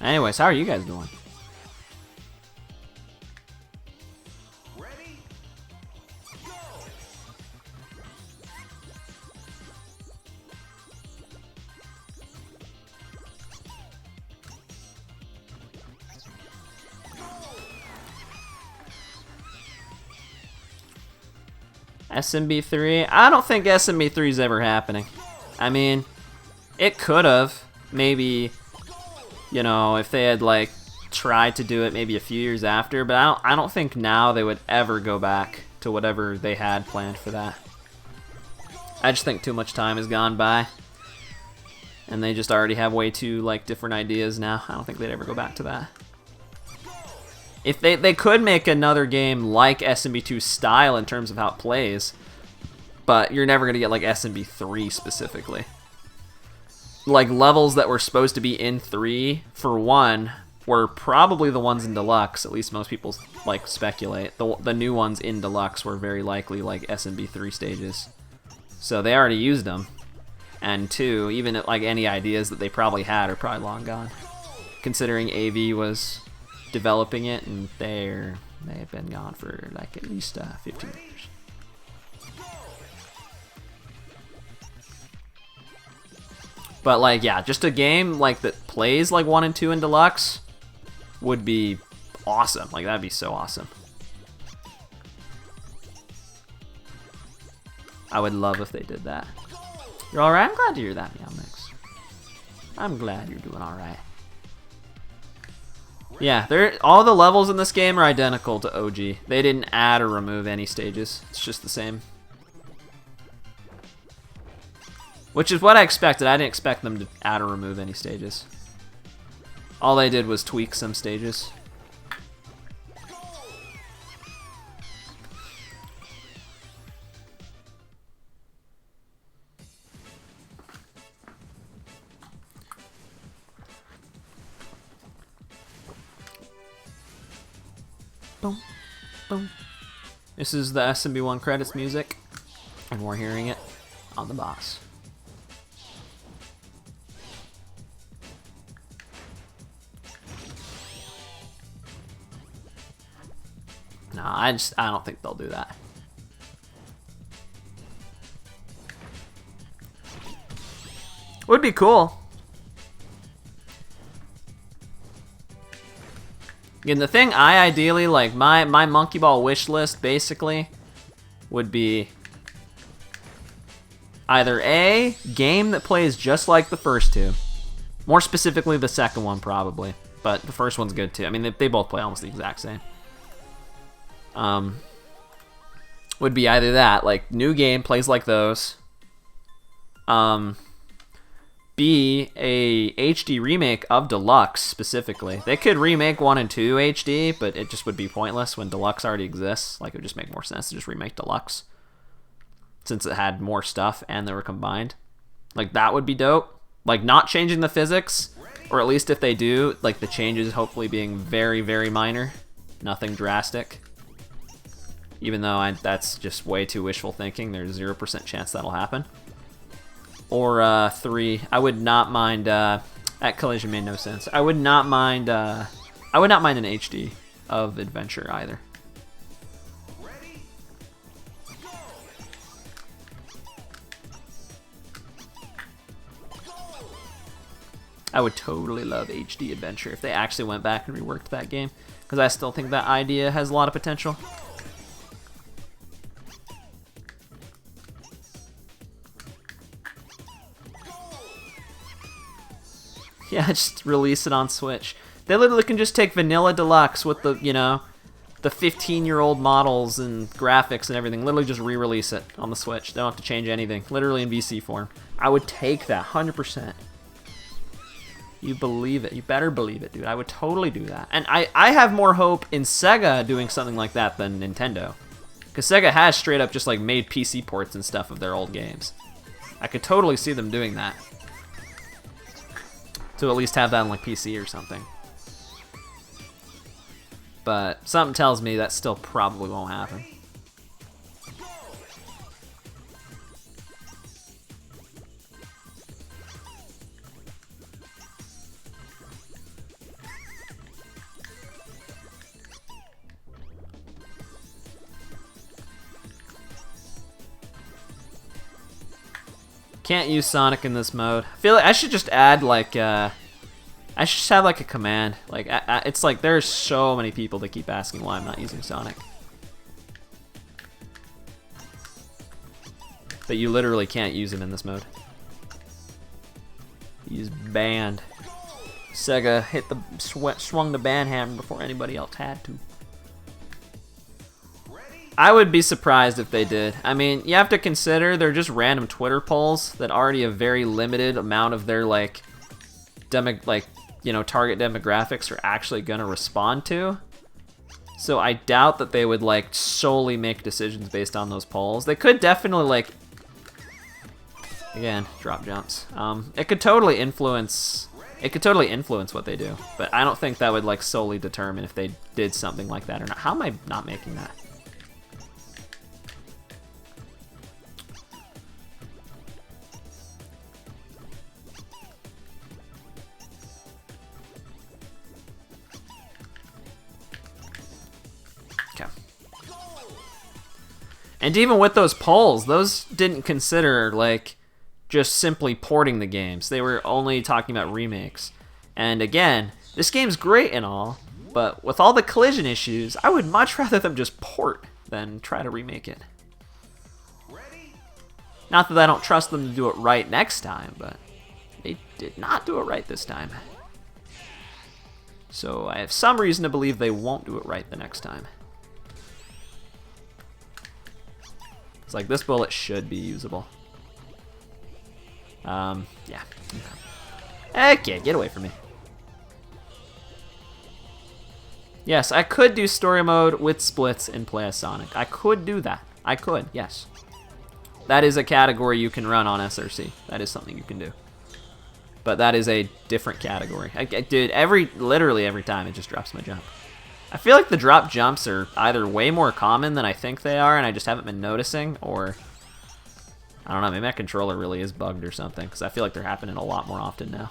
Anyways, how are you guys doing? SMB3? I don't think SMB3 is ever happening. I mean, it could have. Maybe, you know, if they had, like, tried to do it maybe a few years after, but I don't think now they would ever go back to whatever they had planned for that. I just think too much time has gone by. And they just already have way too, like, different ideas now. I don't think they'd ever go back to that. If they could make another game like SMB2 style in terms of how it plays, but you're never gonna get like SMB3 specifically. Like levels that were supposed to be in 3 for 1 were probably the ones in Deluxe. At least most people like speculate. The new ones in Deluxe were very likely like SMB3 stages, so they already used them. And 2, even like any ideas that they probably had are probably long gone, considering AV was developing it, and they have been gone for like at least 15 years. But like, yeah, just a game like that plays like 1 and 2 in Deluxe would be awesome. Like that'd be so awesome. I would love if they did that. You're all right. I'm glad to hear that, Meow Mix. I'm glad you're doing all right. Yeah, all the levels in this game are identical to OG. They didn't add or remove any stages. It's just the same. Which is what I expected. I didn't expect them to add or remove any stages. All they did was tweak some stages. Boom, boom. This is the SMB1 credits music, and we're hearing it on the boss. No, I don't think they'll do that. Would be cool. And the thing I ideally like, my monkey ball wish list basically would be either A, game that plays just like the first 2. More specifically the second one probably, but the first one's good too. I mean, they both play almost the exact same. Would be either that, like new game plays like those. B, a HD remake of Deluxe specifically. They could remake 1 and 2 HD, but it just would be pointless when Deluxe already exists. Like it would just make more sense to just remake Deluxe, since it had more stuff and they were combined. Like that would be dope. Like not changing the physics, or at least if they do, like the changes hopefully being very, very minor. Nothing drastic. Even though that's just way too wishful thinking. There's 0% chance that'll happen. Or 3, I would not mind. That collision made no sense. I would not mind. I would not mind an HD of Adventure either. I would totally love HD Adventure if they actually went back and reworked that game, because I still think that idea has a lot of potential. Yeah, just release it on Switch. They literally can just take Vanilla Deluxe with the, you know, the 15-year-old models and graphics and everything. Literally just re-release it on the Switch. They don't have to change anything. Literally in VC form. I would take that, 100%. You believe it. You better believe it, dude. I would totally do that. And I have more hope in Sega doing something like that than Nintendo. Because Sega has straight up just like made PC ports and stuff of their old games. I could totally see them doing that. To at least have that on like PC or something. But something tells me that still probably won't happen. Can't use Sonic in this mode. I feel like I should just add like I should just have like a command. Like it's like there's so many people that keep asking why I'm not using Sonic. But you literally can't use him in this mode. He's banned. Sega hit the swung the ban hammer before anybody else had to. I would be surprised if they did. I mean, you have to consider they're just random Twitter polls that already a very limited amount of their like target demographics are actually gonna respond to. So I doubt that they would like solely make decisions based on those polls. They could definitely like, again, drop jumps. It could totally influence what they do, but I don't think that would like solely determine if they did something like that or not. How am I not making that? And even with those polls, those didn't consider like just simply porting the games. They were only talking about remakes. And again, this game's great and all, but with all the collision issues, I would much rather them just port than try to remake it. Not that I don't trust them to do it right next time, but they did not do it right this time. So I have some reason to believe they won't do it right the next time. It's like this bullet should be usable. Yeah. Okay, get away from me. Yes, I could do story mode with splits and play as Sonic. I could do that. I could, yes. That is a category you can run on SRC. That is something you can do. But that is a different category. Dude, literally every time it just drops my jump. I feel like the drop jumps are either way more common than I think they are, and I just haven't been noticing, or I don't know, maybe my controller really is bugged or something, because I feel like they're happening a lot more often now.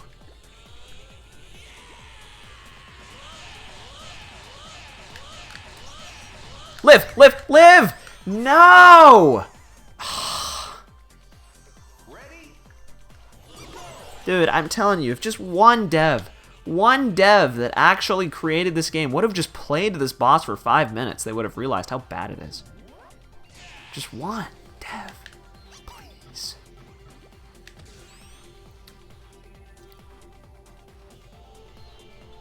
Live! Live! Live! No! Dude, I'm telling you, if just one dev that actually created this game would have just played this boss for 5 minutes, they would have realized how bad it is. Just one dev, please.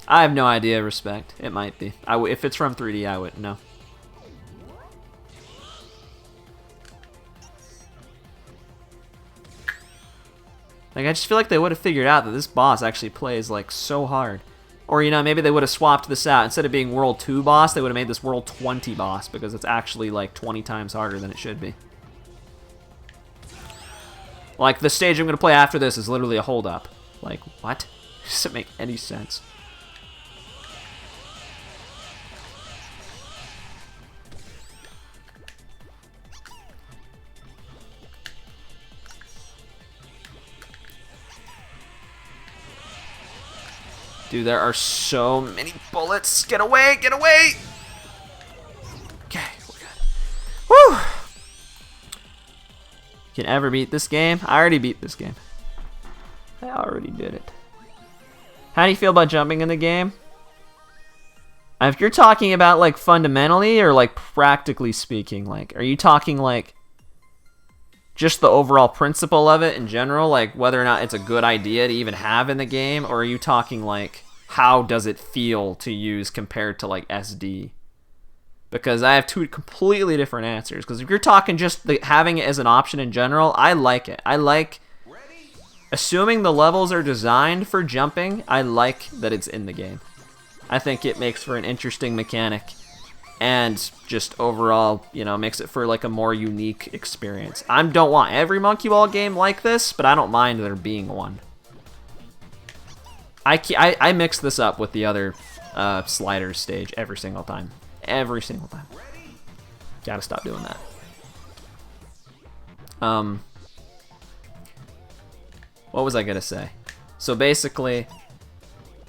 I have no idea, Respect. It might be. If it's from 3D, I wouldn't know. Like, I just feel like they would have figured out that this boss actually plays, like, so hard. Or, you know, maybe they would have swapped this out. Instead of being World 2 boss, they would have made this World 20 boss, because it's actually, like, 20 times harder than it should be. Like, the stage I'm going to play after this is literally a hold-up. Like, what? It doesn't make any sense. Dude, there are so many bullets. Get away, get away! Okay, we're good. Woo! Can ever beat this game? I already beat this game. I already did it. How do you feel about jumping in the game? If you're talking about, like, fundamentally or, like, practically speaking, like, are you talking, like, just the overall principle of it in general, like whether or not it's a good idea to even have in the game, or are you talking like how does it feel to use compared to like SD? Because I have two completely different answers. Because if you're talking just having it as an option in general, I like it. I like, assuming the levels are designed for jumping, I like that it's in the game. I think it makes for an interesting mechanic. And just overall, you know, makes it for like a more unique experience. I don't want every Monkey Ball game like this, but I don't mind there being one. I mix this up with the other sliders stage every single time. Every single time. Gotta stop doing that. What was I gonna say? So basically,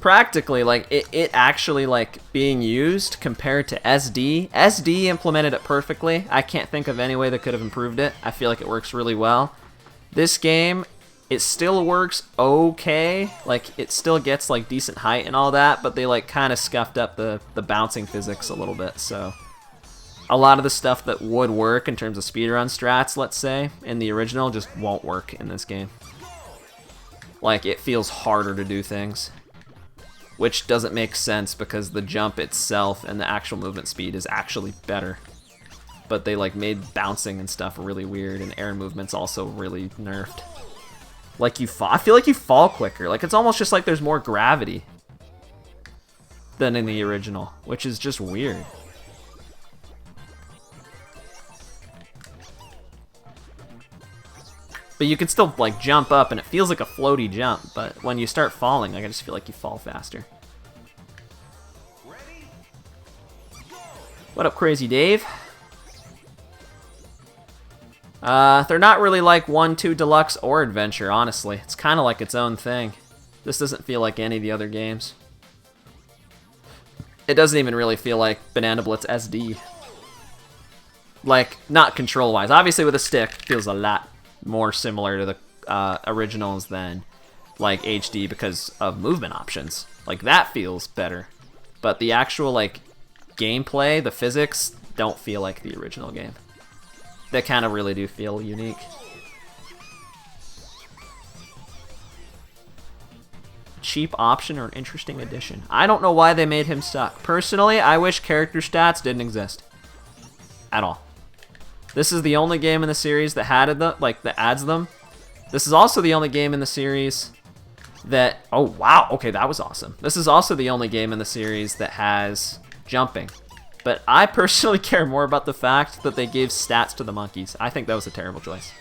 practically, like, it actually, like, being used compared to SD. SD implemented it perfectly. I can't think of any way that could have improved it. I feel like it works really well. This game, it still works okay. Like, it still gets, like, decent height and all that, but they, like, kind of scuffed up the bouncing physics a little bit, so... A lot of the stuff that would work in terms of speedrun strats, let's say, in the original, just won't work in this game. Like, it feels harder to do things. Which doesn't make sense because the jump itself and the actual movement speed is actually better. But they, like, made bouncing and stuff really weird, and air movement's also really nerfed. Like, I feel like you fall quicker. Like, it's almost just like there's more gravity than in the original, which is just weird. But you can still, like, jump up, and it feels like a floaty jump, but when you start falling, like, I just feel like you fall faster. What up, Crazy Dave? They're not really like 1, 2 Deluxe or Adventure, honestly. It's kind of like its own thing. This doesn't feel like any of the other games. It doesn't even really feel like Banana Blitz SD. Like, not control-wise. Obviously, with a stick, it feels a lot more similar to the originals than, like, HD because of movement options. Like, that feels better. But the actual, like, gameplay, the physics, don't feel like the original game. They kind of really do feel unique. Cheap option or an interesting addition. I don't know why they made him suck. Personally, I wish character stats didn't exist. At all. This is the only game in the series that had them, like, that adds them. This is also the only game in the series that... Oh, wow. Okay, that was awesome. This is also the only game in the series that has jumping. But I personally care more about the fact that they gave stats to the monkeys. I think that was a terrible choice.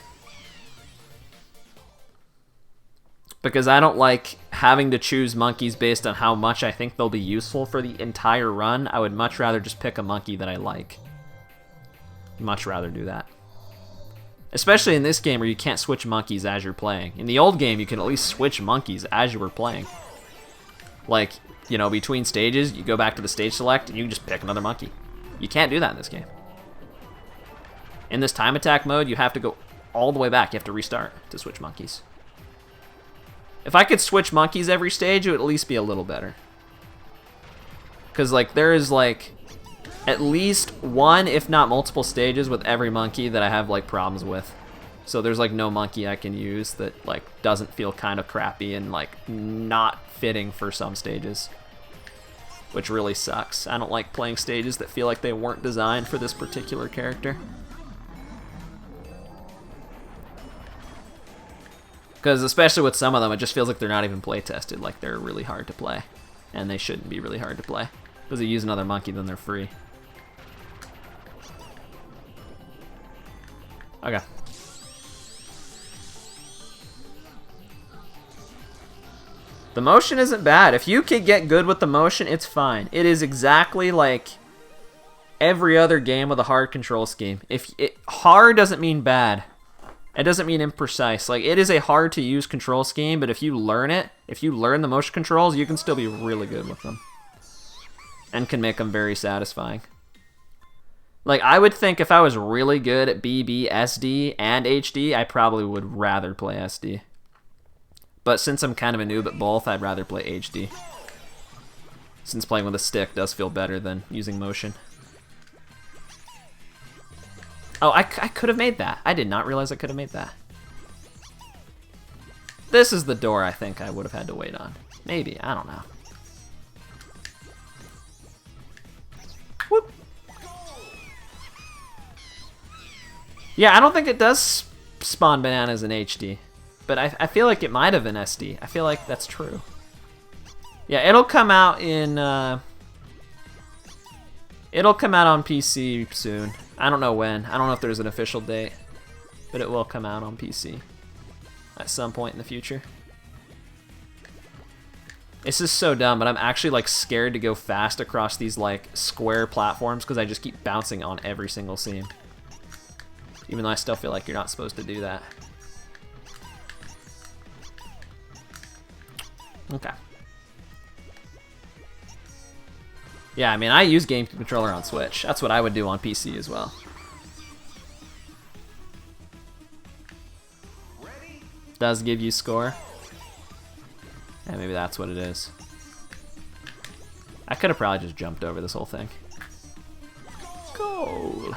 Because I don't like having to choose monkeys based on how much I think they'll be useful for the entire run. I would much rather just pick a monkey that I like. Much rather do that. Especially in this game where you can't switch monkeys as you're playing. In the old game, you can at least switch monkeys as you were playing. Like, you know, between stages, you go back to the stage select and you can just pick another monkey. You can't do that in this game. In this time attack mode, you have to go all the way back. You have to restart to switch monkeys. If I could switch monkeys every stage, it would at least be a little better. Because, like, there is, like, at least one, if not multiple stages with every monkey that I have, like, problems with. So there's, like, no monkey I can use that, like, doesn't feel kind of crappy and, like, not fitting for some stages. Which really sucks. I don't like playing stages that feel like they weren't designed for this particular character. Because especially with some of them, it just feels like they're not even play tested. Like, they're really hard to play. And they shouldn't be really hard to play. Because they use another monkey, then they're free. Okay. The motion isn't bad. If you can get good with the motion, it's fine. It is exactly like every other game with a hard control scheme. Hard doesn't mean bad. It doesn't mean imprecise. Like, it is a hard to use control scheme, but if you learn it, if you learn the motion controls, you can still be really good with them. And can make them very satisfying. Like, I would think if I was really good at BB, SD, and HD, I probably would rather play SD. But since I'm kind of a noob at both, I'd rather play HD. Since playing with a stick does feel better than using motion. Oh, I could have made that. I did not realize I could have made that. This is the door I think I would have had to wait on. Maybe, I don't know. Whoop. Yeah, I don't think it does spawn bananas in HD. But I feel like it might have in SD. I feel like that's true. Yeah, it'll come out in... It'll come out on PC soon. I don't know when. I don't know if there's an official date. But it will come out on PC. At some point in the future. This is so dumb, but I'm actually, like, scared to go fast across these, like, square platforms because I just keep bouncing on every single seam. Even though I still feel like you're not supposed to do that. Okay. Yeah, I mean, I use game controller on Switch. That's what I would do on PC as well. does give you score. Yeah, maybe that's what it is. I could have probably just jumped over this whole thing. Goal!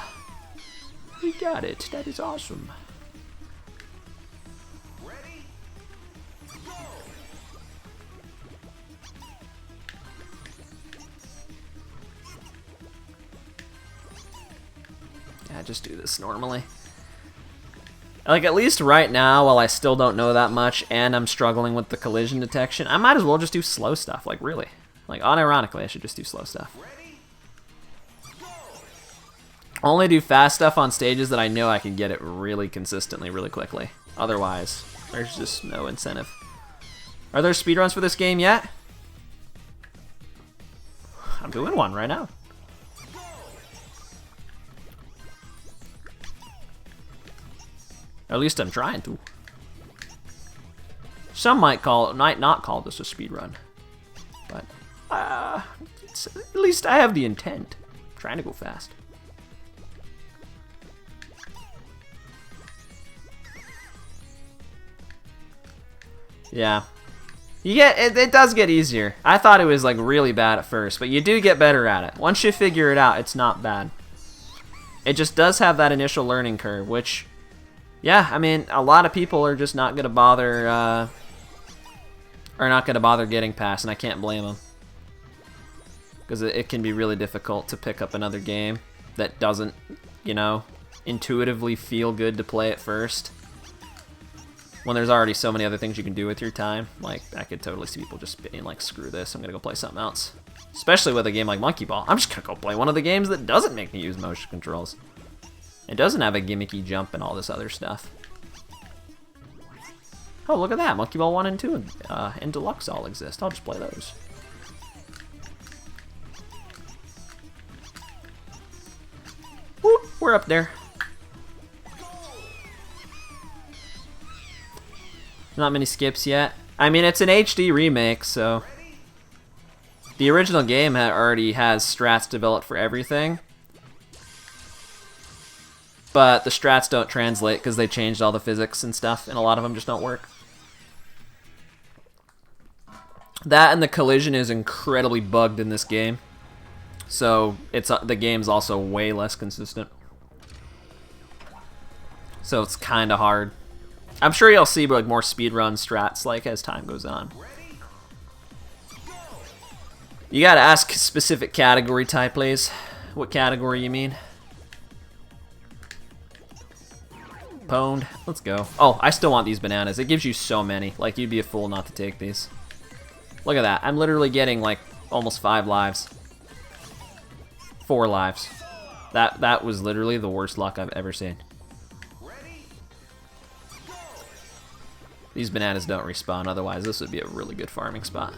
We got it. That is awesome. Yeah, just do this normally. Like, at least right now, while I still don't know that much and I'm struggling with the collision detection, I might as well just do slow stuff, like, really. Like, unironically, I should just do slow stuff. Only do fast stuff on stages that I know I can get it really consistently, really quickly. Otherwise, there's just no incentive. Are there speedruns for this game yet? I'm doing one right now. At least I'm trying to. Some might not call this a speedrun. But, at least I have the intent. I'm trying to go fast. Yeah. It does get easier. I thought it was like really bad at first, but you do get better at it. Once you figure it out, it's not bad. It just does have that initial learning curve, which, yeah, I mean, a lot of people are just not gonna bother, getting past, and I can't blame them. Because it can be really difficult to pick up another game that doesn't, you know, intuitively feel good to play at first. When there's already so many other things you can do with your time. Like, I could totally see people just being like, screw this, I'm gonna go play something else. Especially with a game like Monkey Ball. I'm just gonna go play one of the games that doesn't make me use motion controls. It doesn't have a gimmicky jump and all this other stuff. Oh, look at that. Monkey Ball 1 and 2 and Deluxe all exist. I'll just play those. Whoop, we're up there. Not many skips yet. I mean, it's an HD remake, so... The original game already has strats developed for everything. But the strats don't translate because they changed all the physics and stuff, and a lot of them just don't work. That and the collision is incredibly bugged in this game. So the game's also way less consistent. So it's kind of hard. I'm sure you'll see like more speedrun strats like as time goes on. You gotta ask specific category type, please. What category you mean? Pwned. Let's go. Oh, I still want these bananas. It gives you so many. Like, you'd be a fool not to take these. Look at that. I'm literally getting like almost 5 lives. 4 lives. That was literally the worst luck I've ever seen. These bananas don't respawn, otherwise this would be a really good farming spot.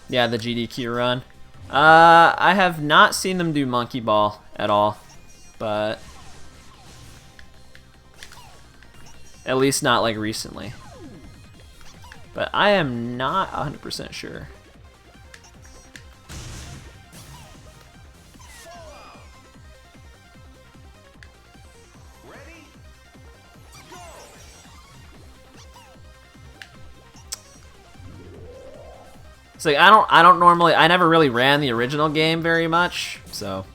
Yeah, the GDQ run. I have not seen them do Monkey Ball at all, but at least not like recently. But I am not 100% sure. It's like I never really ran the original game very much, so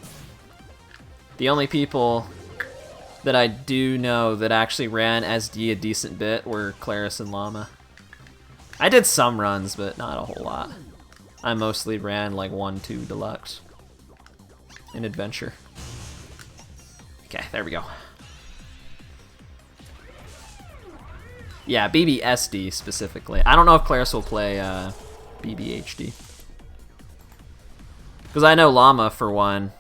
the only people that I do know that actually ran SD a decent bit were Claris and Llama. I did some runs, but not a whole lot. I mostly ran like 1-2 Deluxe in Adventure. Okay, there we go. Yeah, BBSD specifically. I don't know if Claris will play BBHD. Because I know Llama, for one,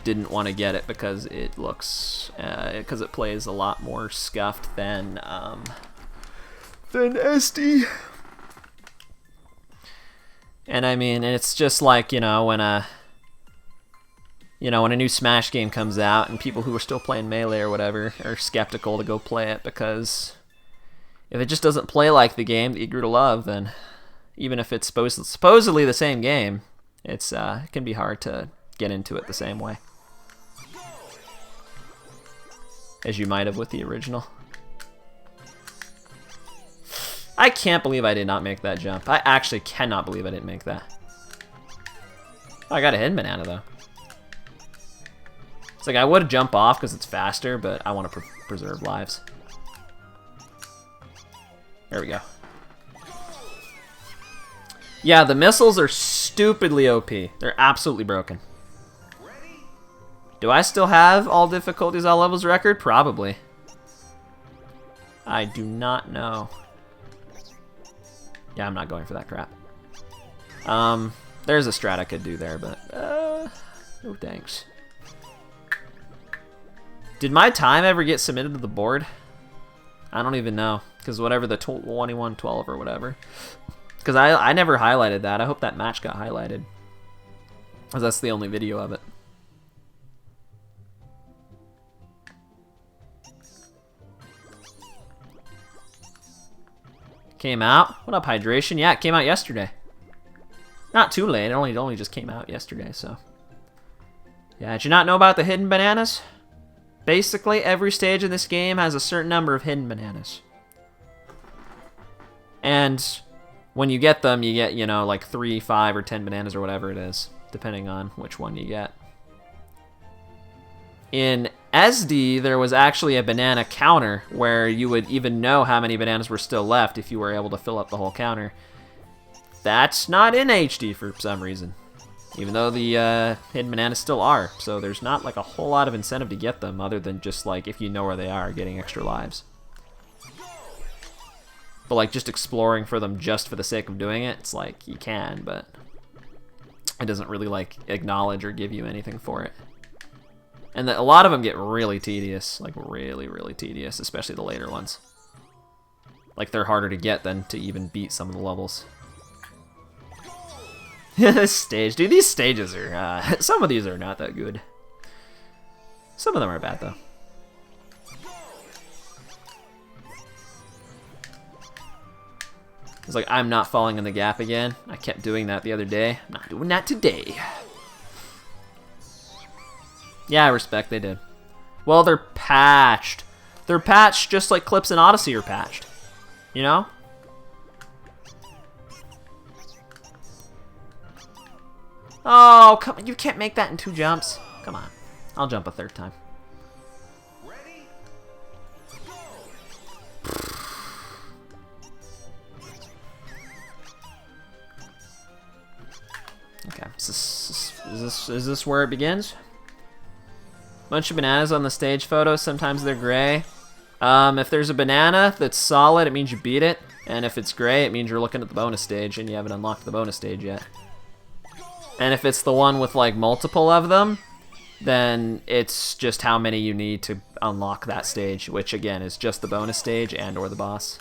didn't want to get it because it looks, because it plays a lot more scuffed than SD. And I mean, it's just like, you know, when a new Smash game comes out and people who are still playing Melee or whatever are skeptical to go play it because if it just doesn't play like the game that you grew to love, then even if it's supposedly the same game, it can be hard to get into it the same way. as you might have with the original. I can't believe I did not make that jump. I actually cannot believe I didn't make that. Oh, I got a hidden banana, though. It's like I would jump off because it's faster, but I want to preserve lives. There we go. Yeah, the missiles are stupidly OP. They're absolutely broken. Do I still have all difficulties, all levels record? Probably. I do not know. Yeah, I'm not going for that crap. There's a strat I could do there, but no thanks. Did my time ever get submitted to the board? I don't even know, because whatever the 2112 or whatever. Because I never highlighted that. I hope that match got highlighted, because that's the only video of it. Came out. What up, Hydration? Yeah, it came out yesterday. Not too late. It only just came out yesterday, so. Yeah, did you not know about the hidden bananas? Basically, every stage in this game has a certain number of hidden bananas. And when you get them, you get, you know, like 3, 5, or 10 bananas or whatever it is, depending on which one you get. In SD, there was actually a banana counter where you would even know how many bananas were still left if you were able to fill up the whole counter. That's not in HD for some reason, even though the hidden bananas still are. So there's not like a whole lot of incentive to get them other than just like if you know where they are, getting extra lives. But like just exploring for them just for the sake of doing it, it's like you can, but it doesn't really like acknowledge or give you anything for it. And a lot of them get really tedious, like really, really tedious, especially the later ones. Like they're harder to get than to even beat some of the levels. This stage, dude, these stages are, some of these are not that good. Some of them are bad though. It's like, I'm not falling in the gap again. I kept doing that the other day. I'm not doing that today. Yeah, I respect they did. Well, they're patched. They're patched just like Clips and Odyssey are patched. You know? Oh, come on. You can't make that in 2 jumps. Come on. I'll jump a 3rd time. Okay. Is this where it begins? Bunch of bananas on the stage photo. Sometimes they're gray. If there's a banana that's solid, it means you beat it. And if it's gray, it means you're looking at the bonus stage and you haven't unlocked the bonus stage yet. And if it's the one with like multiple of them, then it's just how many you need to unlock that stage, which again is just the bonus stage and or the boss.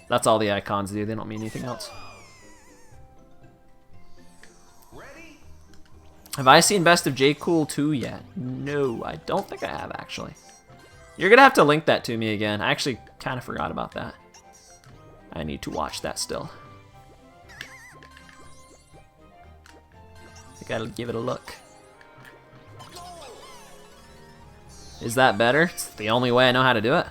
That's all the icons do. They don't mean anything else. Have I seen Best of Jcool114 yet? No, I don't think I have, actually. You're going to have to link that to me again. I actually kind of forgot about that. I need to watch that still. I gotta give it a look. Is that better? It's the only way I know how to do it.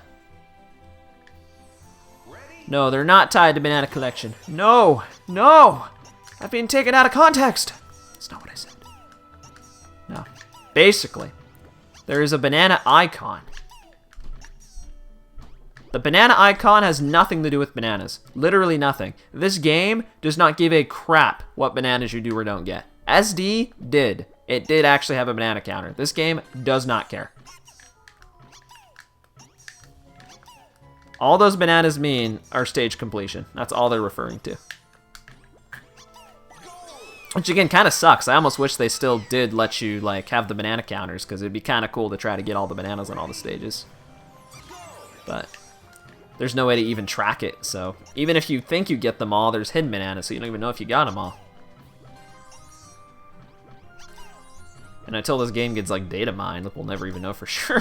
No, they're not tied to Banana Collection. No! No! I've been taken out of context! That's not what I said. No. Basically, there is a banana icon. The banana icon has nothing to do with bananas. Literally nothing. This game does not give a crap what bananas you do or don't get. SD did. It did actually have a banana counter. This game does not care. All those bananas mean are stage completion. That's all they're referring to. Which again kind of sucks. I almost wish they still did let you like have the banana counters, because it'd be kind of cool to try to get all the bananas on all the stages. But there's no way to even track it. So even if you think you get them all, there's hidden bananas, so you don't even know if you got them all. And until this game gets like data mined, we'll never even know for sure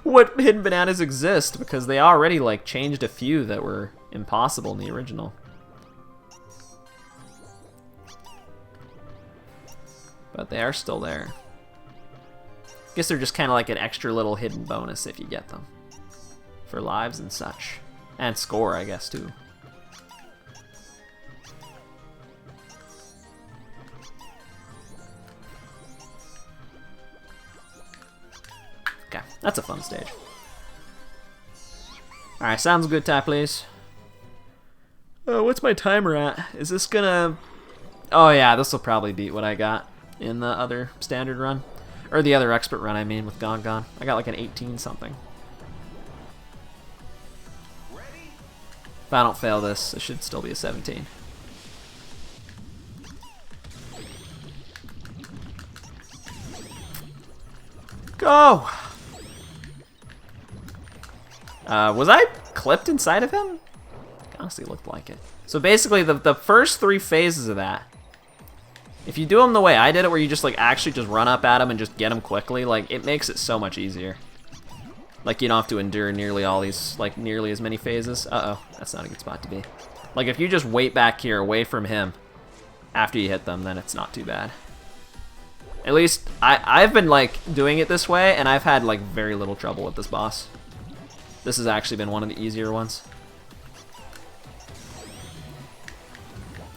what hidden bananas exist, because they already like changed a few that were impossible in the original. But they are still there. guess they're just kind of like an extra little hidden bonus if you get them. For lives and such. And score, I guess, too. Okay, that's a fun stage. Alright, sounds good, Ty, please. What's my timer at? Is this gonna... Oh yeah, this will probably beat what I got in the other standard run. Or the other expert run, I mean, with Gone Gone. I got like an 18 something. If I don't fail this, it should still be a 17. Go! Was I clipped inside of him? Honestly looked like it. So basically, the first 3 phases of that, if you do them the way I did it, where you just like actually just run up at him and just get him quickly, like it makes it so much easier. Like you don't have to endure nearly all these, like nearly as many phases. Uh-oh, that's not a good spot to be. Like if you just wait back here away from him after you hit them, then it's not too bad. At least I've been like doing it this way, and I've had like very little trouble with this boss. This has actually been one of the easier ones.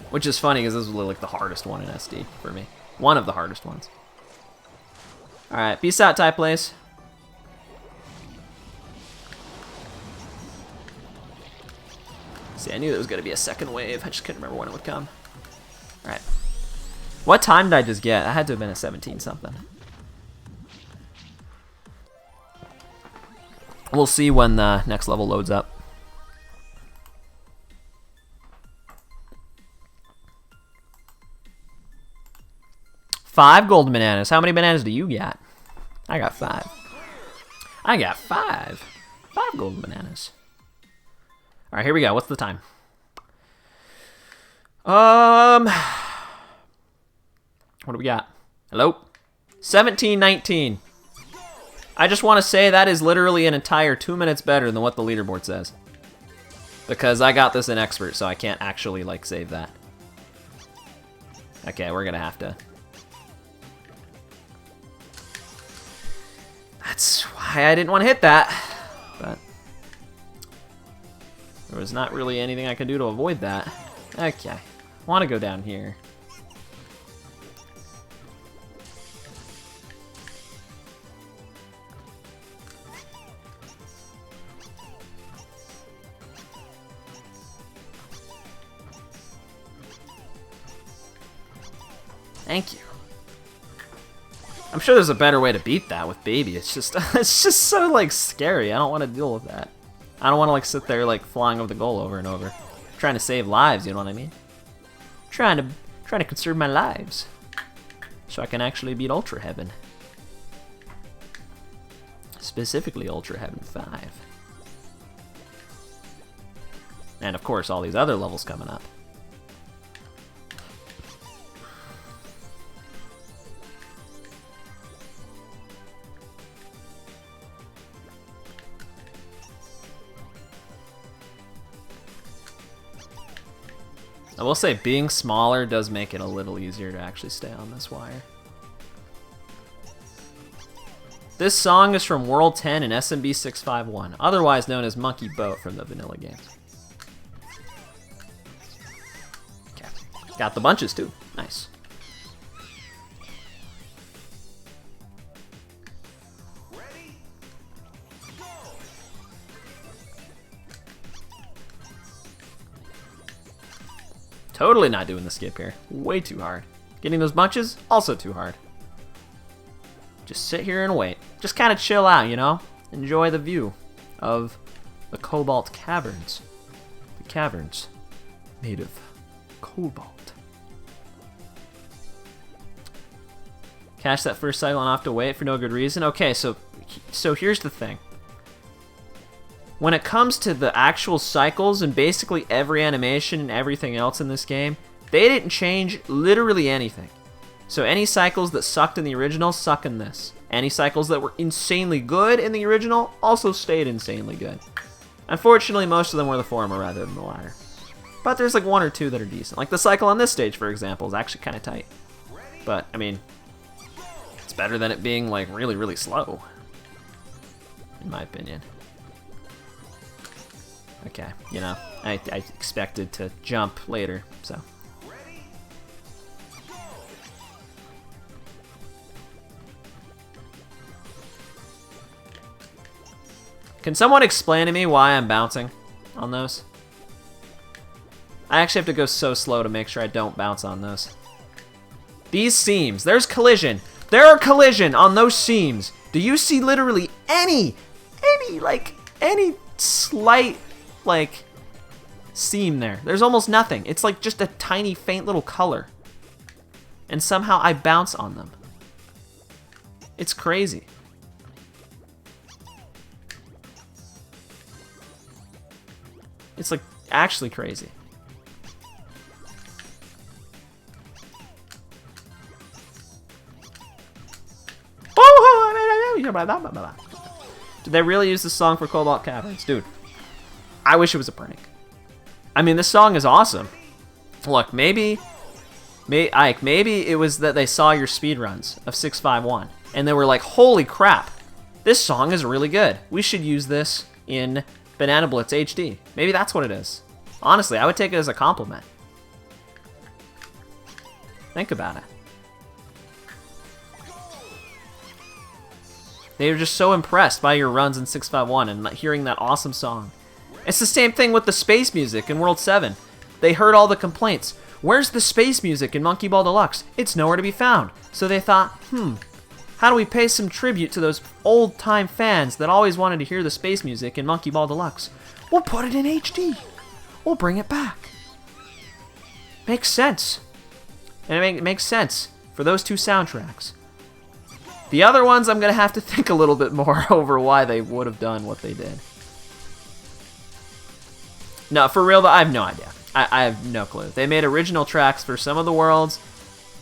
Which is funny because this was like the hardest one in SD for me. One of the hardest ones. Alright, peace out, Ty Plays. See, I knew there was going to be a second wave. I just couldn't remember when it would come. Alright. What time did I just get? I had to have been a 17 something. We'll see when the next level loads up. Five golden bananas. How many bananas do you got? I got 5. I got 5. 5 golden bananas. All right, here we go. What's the time? What do we got? Hello? 17:19. I just want to say that is literally an entire 2 minutes better than what the leaderboard says. Because I got this in expert, so I can't actually like save that. Okay, we're gonna have to. That's why I didn't want to hit that. But there was not really anything I could do to avoid that. Okay, I want to go down here. Thank you. I'm sure there's a better way to beat that with Baby. It's just so like scary. I don't want to deal with that. I don't want to like sit there like flying over the goal over and over, trying to save lives. You know what I mean? Trying to conserve my lives, so I can actually beat Ultra Heaven. Specifically, Ultra Heaven 5, and of course all these other levels coming up. I will say being smaller does make it a little easier to actually stay on this wire. This song is from World 10 in SMB 651, otherwise known as Monkey Boat from the vanilla games. Okay. Got the bunches too. Nice. Totally not doing the skip here. Way too hard. Getting those bunches, also too hard. Just sit here and wait. Just kind of chill out, you know? Enjoy the view of the Cobalt Caverns. The caverns made of cobalt. Catch that first cycle and off to wait for no good reason. Okay, so here's the thing. When it comes to the actual cycles and basically every animation and everything else in this game, they didn't change literally anything. So any cycles that sucked in the original suck in this. Any cycles that were insanely good in the original also stayed insanely good. Unfortunately, most of them were the former rather than the latter. But there's like 1 or 2 that are decent. Like the cycle on this stage, for example, is actually kind of tight. But, I mean, better than it being like really, really slow, in my opinion. Okay, you know, I expected to jump later, so. Can someone explain to me why I'm bouncing on those? I actually have to go so slow to make sure I don't bounce on those. These seams, there's collision. There are collision on those seams. Do you see literally any slight, like, seam there? There's almost nothing. It's like just a tiny, faint little color. And somehow I bounce on them. It's crazy. It's like actually crazy. Did they really use this song for Cobalt Caverns? Dude, I wish it was a prank. I mean, this song is awesome. Look, maybe it was that they saw your speedruns of 651, and they were like, holy crap, this song is really good. We should use this in Banana Blitz HD. Maybe that's what it is. Honestly, I would take it as a compliment. Think about it. They were just so impressed by your runs in 651 and hearing that awesome song. It's the same thing with the space music in World 7. They heard all the complaints. Where's the space music in Monkey Ball Deluxe? It's nowhere to be found. So they thought, how do we pay some tribute to those old-time fans that always wanted to hear the space music in Monkey Ball Deluxe? We'll put it in HD. We'll bring it back. Makes sense. And it makes sense for those two soundtracks. The other ones, I'm going to have to think a little bit more over why they would have done what they did. No, for real, though, I have no idea. I have no clue. They made original tracks for some of the worlds.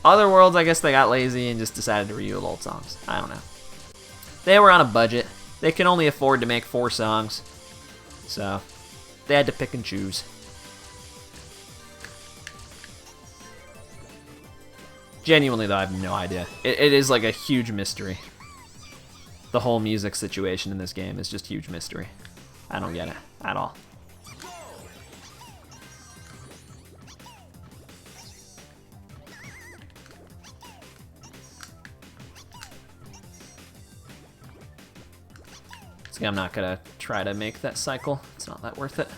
Other worlds, I guess they got lazy and just decided to reuse old songs. I don't know. They were on a budget. They can only afford to make 4 songs. So, they had to pick and choose. Genuinely, though, I have no idea. It is like a huge mystery. The whole music situation in this game is just huge mystery. I don't get it at all. So I'm not gonna try to make that cycle. It's not that worth it.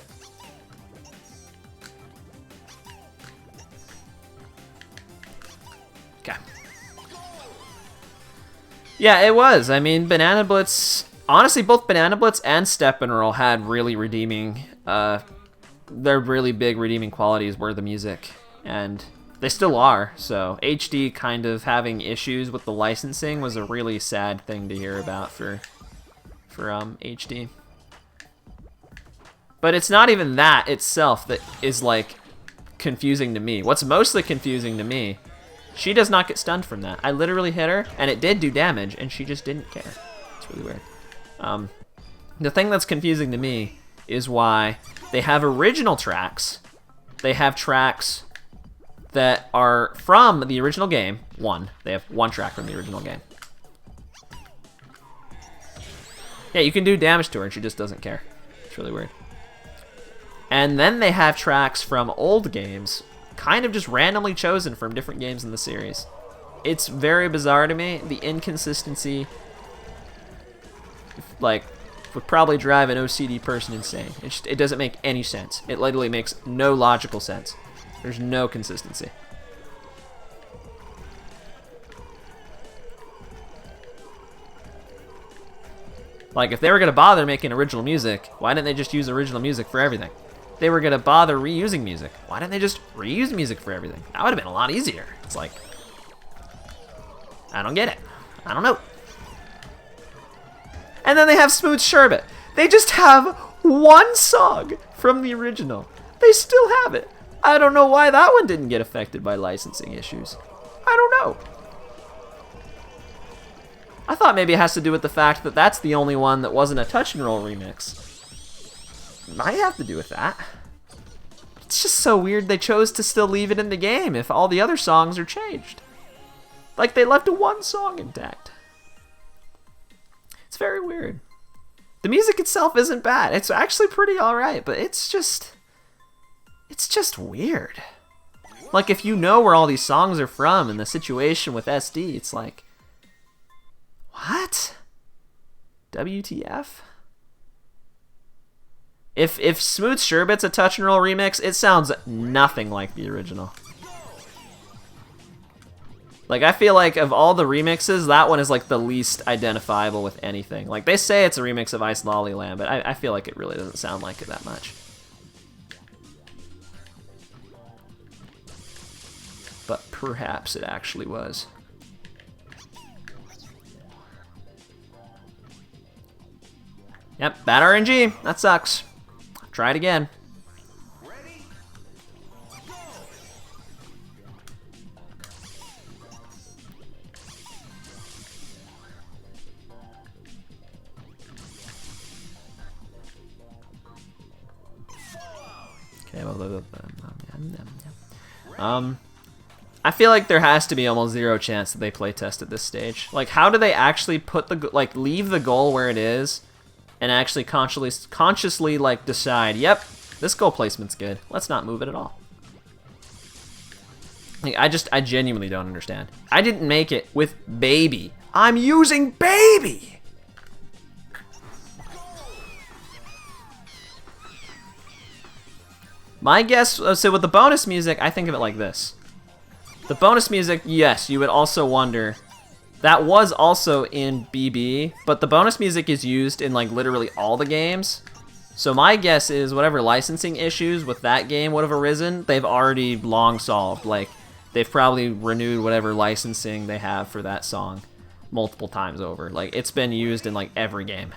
Okay. Yeah, it was. I mean, Banana Blitz... Honestly, both Banana Blitz and Steppenroll had really redeeming... their really big redeeming qualities were the music. And they still are, so HD kind of having issues with the licensing was a really sad thing to hear about for HD. But it's not even that itself that is, like, confusing to me. What's mostly confusing to me, she does not get stunned from that. I literally hit her, and it did do damage, and she just didn't care. It's really weird. The thing that's confusing to me is why they have original tracks. They have tracks that are from the original game. They have one track from the original game. Yeah, you can do damage to her and she just doesn't care. It's really weird. And then they have tracks from old games, kind of just randomly chosen from different games in the series. It's very bizarre to me. The inconsistency, like, would probably drive an OCD person insane. It doesn't make any sense. It literally makes no logical sense. There's no consistency. Like, if they were going to bother making original music, why didn't they just use original music for everything? If they were going to bother reusing music, why didn't they just reuse music for everything? That would have been a lot easier. It's like, I don't get it. I don't know. And then they have Smooth Sherbet. They just have one song from the original. They still have it. I don't know why that one didn't get affected by licensing issues. I don't know. I thought maybe it has to do with the fact that that's the only one that wasn't a touch and roll remix. Might have to do with that. It's just so weird they chose to still leave it in the game if all the other songs are changed. Like, they left one song intact. It's very weird. The music itself isn't bad. It's actually pretty alright, but it's just weird. Like, if you know where all these songs are from and the situation with SD, it's like, what? WTF? If Smooth Sherbet's a Touch and Roll remix, it sounds nothing like the original. Like, I feel like of all the remixes, that one is like the least identifiable with anything. Like, they say it's a remix of Ice Lolly Land, but I feel like it really doesn't sound like it that much. But perhaps it actually was. Yep, bad RNG. That sucks. Try it again. Okay, I feel like there has to be almost zero chance that they play test at this stage. Like, how do they actually put the, like, leave the goal where it is and actually consciously like decide, yep, this goal placement's good. Let's not move it at all. Like, I genuinely don't understand. I didn't make it with Baby. I'm using Baby! My guess, so with the bonus music, I think of it like this. The bonus music, yes, you would also wonder, that was also in BB, but the bonus music is used in like literally all the games. So my guess is whatever licensing issues with that game would have arisen, they've already long solved. Like, they've probably renewed whatever licensing they have for that song multiple times over. Like, it's been used in like every game.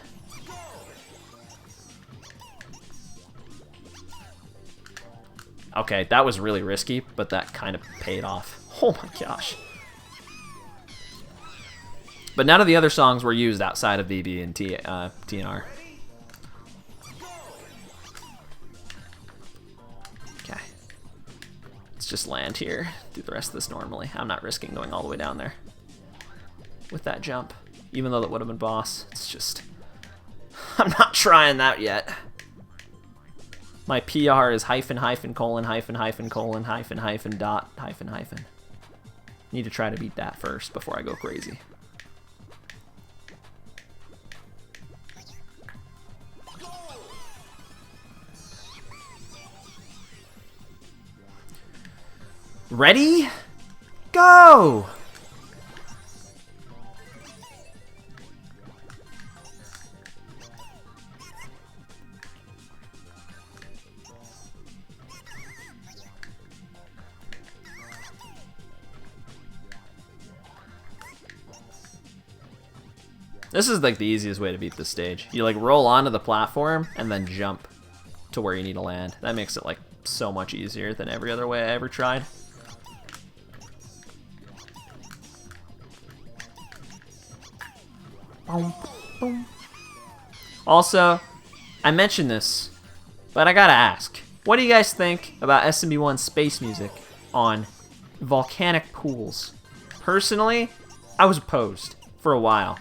Okay, that was really risky, but that kind of paid off. Oh my gosh. But none of the other songs were used outside of BB and TNR. Okay. Let's just land here. Do the rest of this normally. I'm not risking going all the way down there with that jump. Even though that would have been boss. It's just... I'm not trying that yet. My PR is hyphen hyphen colon hyphen hyphen colon hyphen hyphen dot hyphen hyphen. Need to try to beat that first before I go crazy. Ready? Go! This is like the easiest way to beat this stage. You like roll onto the platform and then jump to where you need to land. That makes it like so much easier than every other way I ever tried. Boom, boom. Also, I mentioned this, but I gotta ask. What do you guys think about SMB1's space music on volcanic pools? Personally, I was opposed for a while.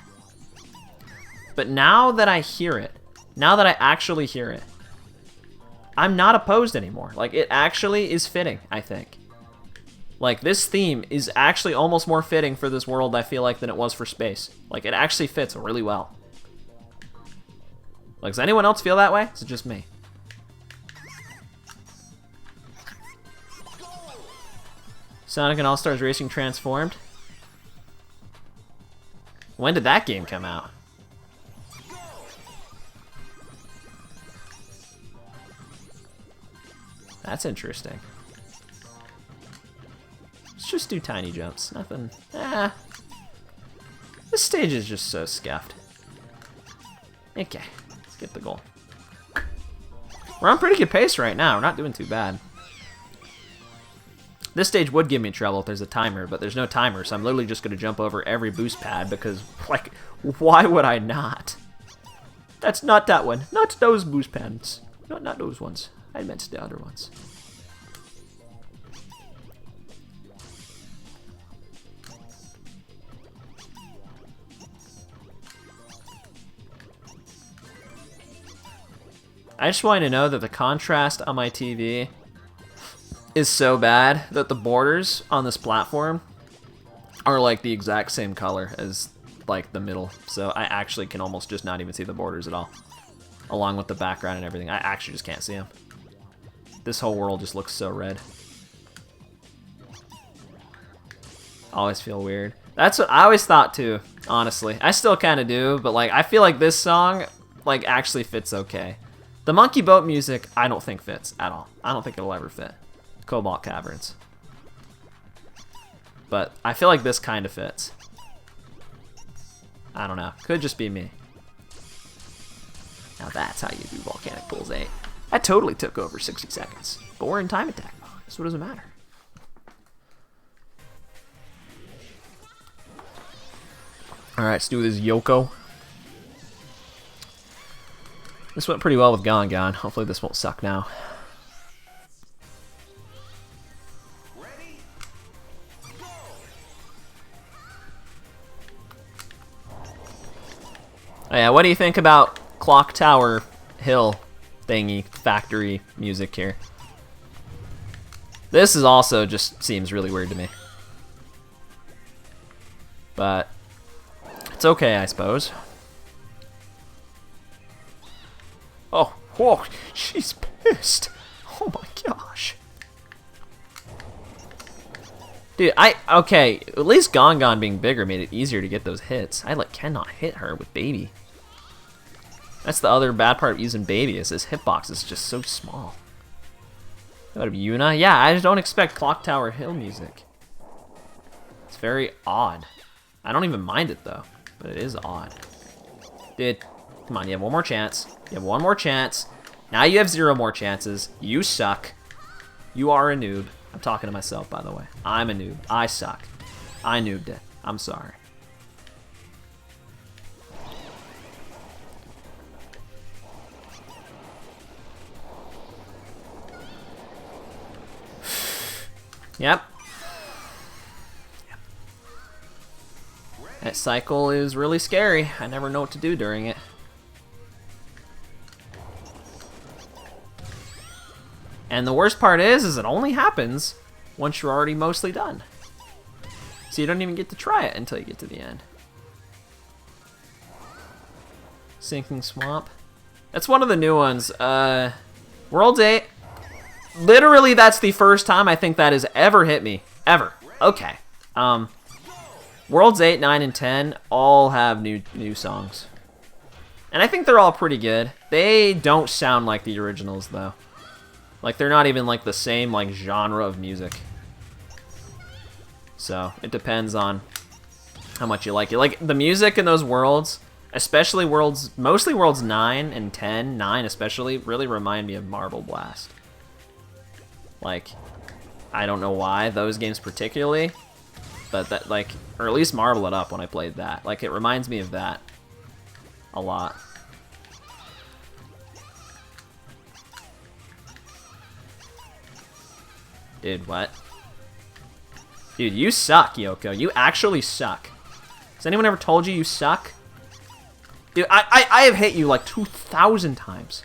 But now that I hear it, now that I actually hear it, I'm not opposed anymore. Like, it actually is fitting, I think. Like, this theme is actually almost more fitting for this world, I feel like, than it was for space. Like, it actually fits really well. Like, does anyone else feel that way? Is it just me? Sonic and All-Stars Racing Transformed? When did that game come out? That's interesting. Let's just do tiny jumps. Nothing. This stage is just so scuffed. Okay, let's get the goal. We're on pretty good pace right now. We're not doing too bad. This stage would give me trouble if there's a timer, but there's no timer, so I'm literally just going to jump over every boost pad because, like, why would I not? That's not that one. Not those boost pads. Not those ones. I meant the other ones. I just want you to know that the contrast on my TV is so bad that the borders on this platform are like the exact same color as like the middle. So I actually can almost just not even see the borders at all. Along with the background and everything. I actually just can't see them. This whole world just looks so red. Always feel weird. That's what I always thought too, honestly. I still kind of do, but like I feel like this song like actually fits okay. The Monkey Boat music I don't think fits at all. I don't think it'll ever fit. Cobalt Caverns. But I feel like this kind of fits. I don't know. Could just be me. Now that's how you do Volcanic Pools 8. That totally took over 60 seconds. But we're in time attack mode, so it doesn't matter. Alright, let's do this Yoko. This went pretty well with Gone Gone. Hopefully this won't suck now. Ready? Go! Oh yeah, what do you think about Clock Tower Hill thingy factory music here? This is also just seems really weird to me. But it's okay, I suppose. Oh, whoa, she's pissed. Oh my gosh. Dude, okay, at least Gone Gone being bigger made it easier to get those hits. I like cannot hit her with Baby. That's the other bad part of using Baby, is this hitbox is just so small. That would be Yuna. Yeah, I just don't expect Clock Tower Hill music. It's very odd. I don't even mind it though, but it is odd. Dude, come on, you have one more chance. You have one more chance. Now you have 0 more chances. You suck. You are a noob. I'm talking to myself, by the way. I'm a noob. I suck. I noobed it. I'm sorry. Yep. That cycle is really scary. I never know what to do during it. And the worst part is it only happens once you're already mostly done. So you don't even get to try it until you get to the end. Sinking Swamp. That's one of the new ones. World's 8. Literally, that's the first time I think that has ever hit me. Ever. Okay. Worlds 8, 9, and 10 all have new songs. And I think they're all pretty good. They don't sound like the originals, though. Like, they're not even, like, the same, like, genre of music. So, it depends on how much you like it. Like, the music in those worlds, especially mostly worlds 9 and 10, 9 especially, really remind me of Marble Blast. Like, I don't know why, those games particularly, but that, like, or at least Marble It Up when I played that. Like, it reminds me of that a lot. Dude, what? Dude, you suck, Yoko. You actually suck. Has anyone ever told you you suck? Dude, I have hit you like 2,000 times.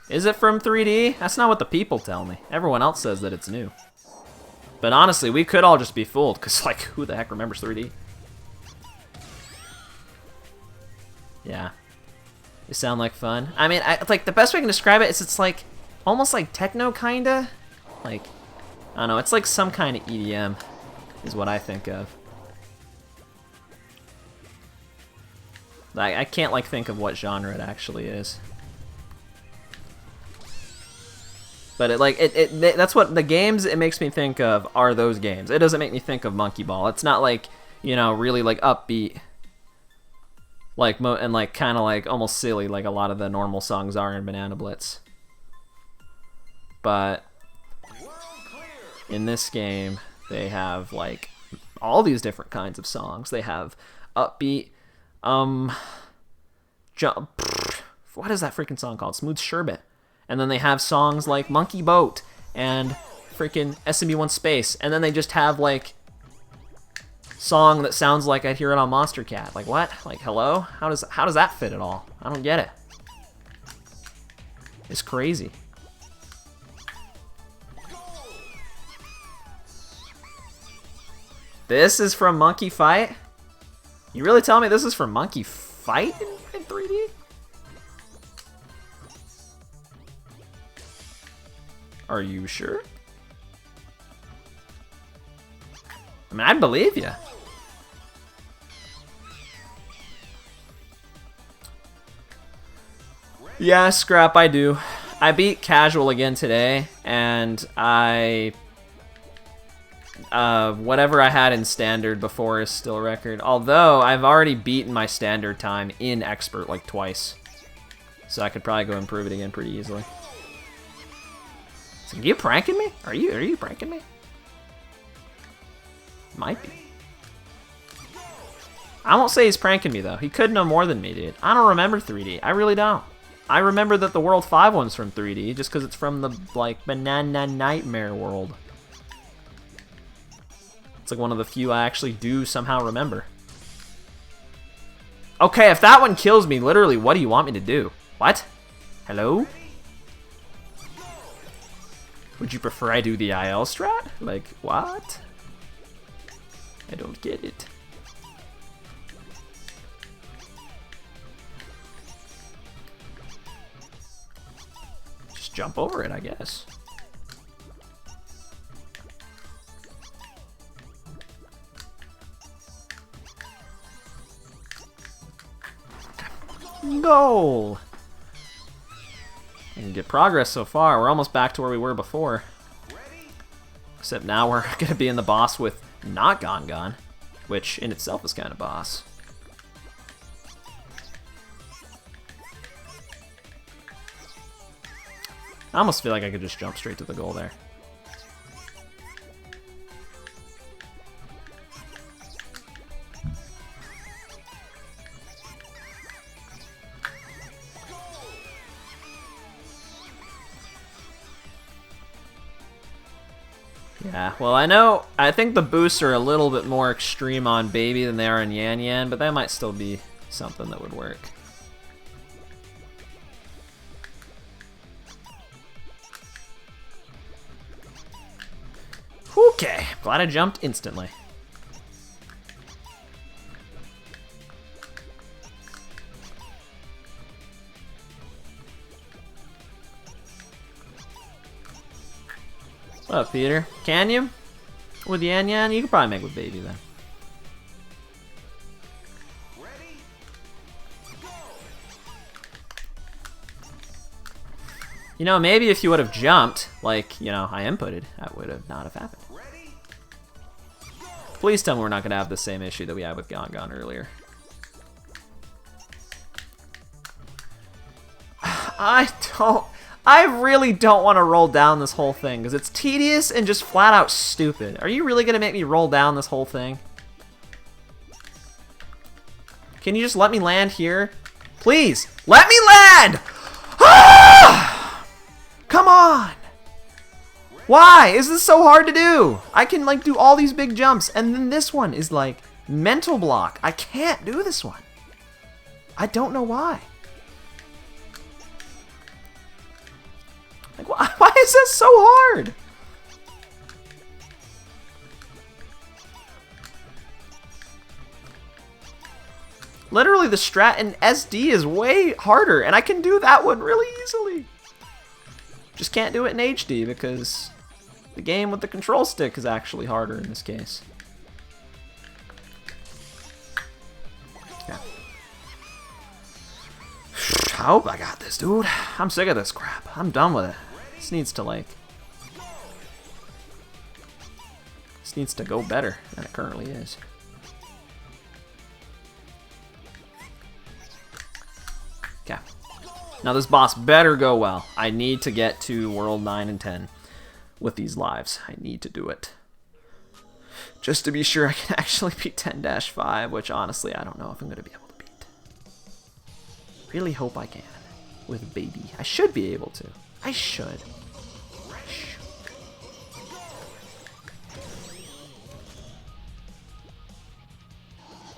Is it from 3D? That's not what the people tell me. Everyone else says that it's new. But honestly, we could all just be fooled, because, like, who the heck remembers 3D? Yeah. They sound like fun. I mean, like, the best way I can describe it is it's, like, almost like techno, kinda? Like, I don't know, it's like some kind of EDM, is what I think of. Like, I can't, like, think of what genre it actually is. But that's what the games it makes me think of are those games. It doesn't make me think of Monkey Ball. It's not like, you know, really like upbeat, like and like kind of like almost silly like a lot of the normal songs are in Banana Blitz. But in this game, they have like all these different kinds of songs. They have upbeat, jump. What is that freaking song called? Smooth Sherbet. And then they have songs like Monkey Boat and freaking SMB1 Space. And then they just have like song that sounds like I'd hear it on Monster Cat. Like what? Like hello? How does that fit at all? I don't get it. It's crazy. This is from Monkey Fight? You really tell me this is from Monkey Fight in 3D? Are you sure? I mean, I believe you. Yeah, Scrap, I do. I beat Casual again today, and whatever I had in Standard before is still record. Although, I've already beaten my Standard time in Expert like twice. So I could probably go improve it again pretty easily. So, are you pranking me? Are you pranking me? Might be. I won't say he's pranking me, though. He could know more than me, dude. I don't remember 3D. I really don't. I remember that the World 5 one's from 3D, just because it's from the, like, Banana Nightmare world. It's like one of the few I actually do somehow remember. Okay, if that one kills me, literally, what do you want me to do? What? Hello? Would you prefer I do the IL strat? Like, what? I don't get it. Just jump over it, I guess. Goal! We can get progress so far. We're almost back to where we were before. Except now we're going to be in the boss with not Gon, which in itself is kind of boss. I almost feel like I could just jump straight to the goal there. Yeah, well, I think the boosts are a little bit more extreme on Baby than they are in Yan Yan, but that might still be something that would work. Okay, glad I jumped instantly. What up, Peter? Can you? With Yan Yan? You could probably make with Baby then. Ready? Go! You know, maybe if you would have jumped, like, you know, I inputted, that would have not have happened. Ready? Please tell me we're not going to have the same issue that we had with Gon earlier. I really don't want to roll down this whole thing, because it's tedious and just flat out stupid. Are you really going to make me roll down this whole thing? Can you just let me land here? Please, let me land! Ah! Come on! Why is this so hard to do? I can, like, do all these big jumps, and then this one is, like, mental block. I can't do this one. I don't know why. Like, why is this so hard? Literally, the strat in SD is way harder, and I can do that one really easily. Just can't do it in HD because the game with the control stick is actually harder in this case. Yeah. I hope I got this, dude. I'm sick of this crap. I'm done with it. This needs to, like... This needs to go better than it currently is. Okay. Now this boss better go well. I need to get to World 9 and 10 with these lives. I need to do it. Just to be sure I can actually beat 10-5, which honestly I don't know if I'm going to be able to beat. Really hope I can with Baby. I should be able to. I should.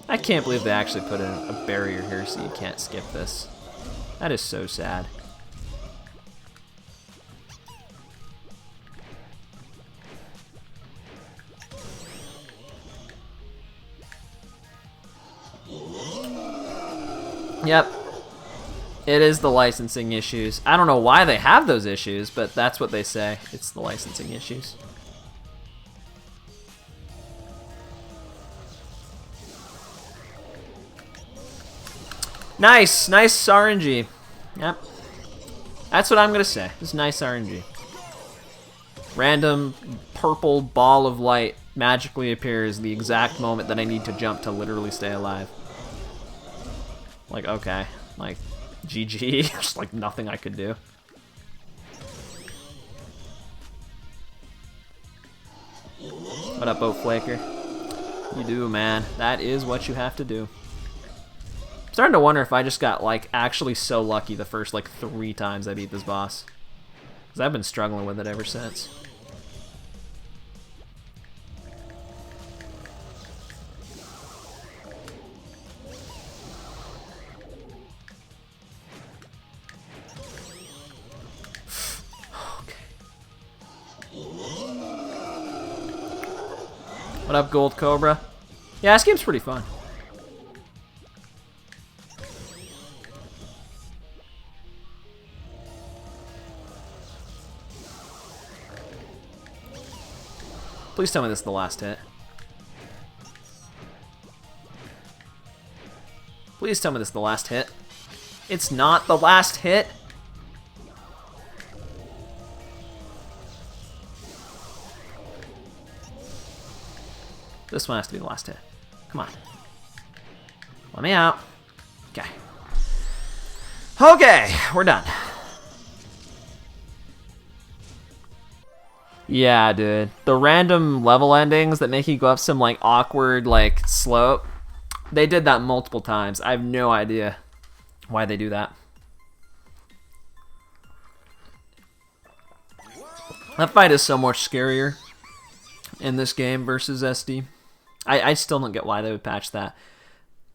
I can't believe they actually put in a barrier here so you can't skip this. That is so sad. Yep. It is the licensing issues. I don't know why they have those issues, but that's what they say. It's the licensing issues. Nice, nice RNG. Yep. That's what I'm gonna say. It's nice RNG. Random purple ball of light magically appears the exact moment that I need to jump to literally stay alive. Like, okay. Like, GG. Just like nothing I could do. What up, Boat Flaker? You do, man. That is what you have to do. I'm starting to wonder if I just got, like, actually so lucky the first, like, 3 times I beat this boss. Because I've been struggling with it ever since. What up, Gold Cobra? Yeah, this game's pretty fun. Please tell me this is the last hit. Please tell me this is the last hit. It's not the last hit. This one has to be the last hit. Come on. Let me out. Okay. Okay, we're done. Yeah, dude. The random level endings that make you go up some, like, awkward, like, slope. They did that multiple times. I have no idea why they do that. That fight is so much scarier in this game versus SD. I still don't get why they would patch that.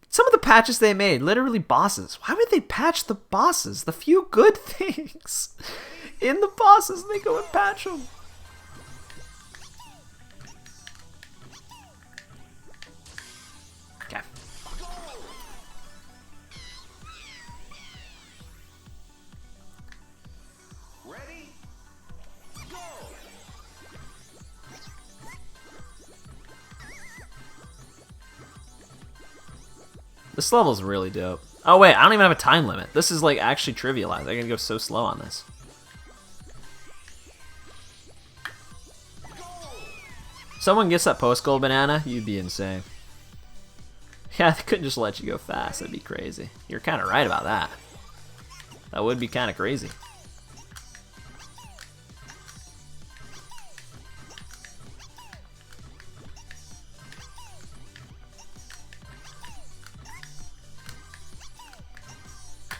Some of the patches they made, literally bosses. Why would they patch the bosses? The few good things in the bosses, they go and patch them. Okay. Ready? Go! This level's really dope. Oh wait, I don't even have a time limit. This is like actually trivialized. I gotta go so slow on this. Someone gets that post gold banana, you'd be insane. Yeah, they couldn't just let you go fast. That'd be crazy. You're kind of right about that. That would be kind of crazy.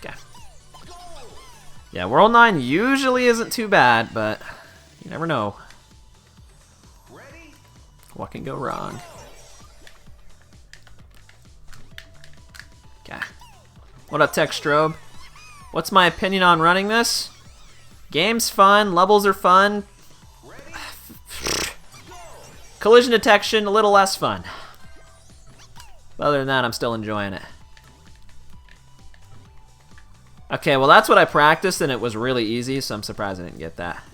Okay. Yeah, World 9 usually isn't too bad, but you never know. What can go wrong? Okay. What up, Tech Strobe? What's my opinion on running this? Game's fun, levels are fun. Collision detection, a little less fun. But other than that, I'm still enjoying it. Okay, well that's what I practiced and it was really easy, so I'm surprised I didn't get that.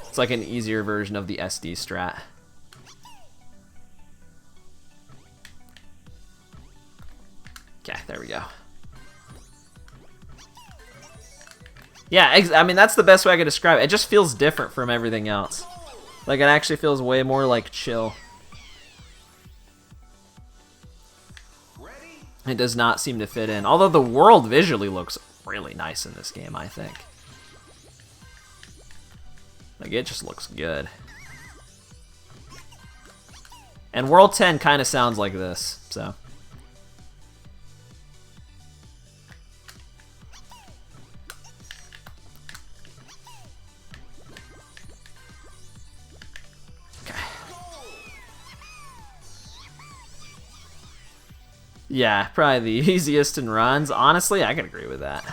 It's like an easier version of the SD strat. Okay, there we go. Yeah, I mean, that's the best way I could describe it. It just feels different from everything else. Like, it actually feels way more, like, chill. It does not seem to fit in. Although the world visually looks really nice in this game, I think. Like, it just looks good. And World 10 kind of sounds like this, so. Okay. Yeah, probably the easiest in runs. Honestly, I can agree with that.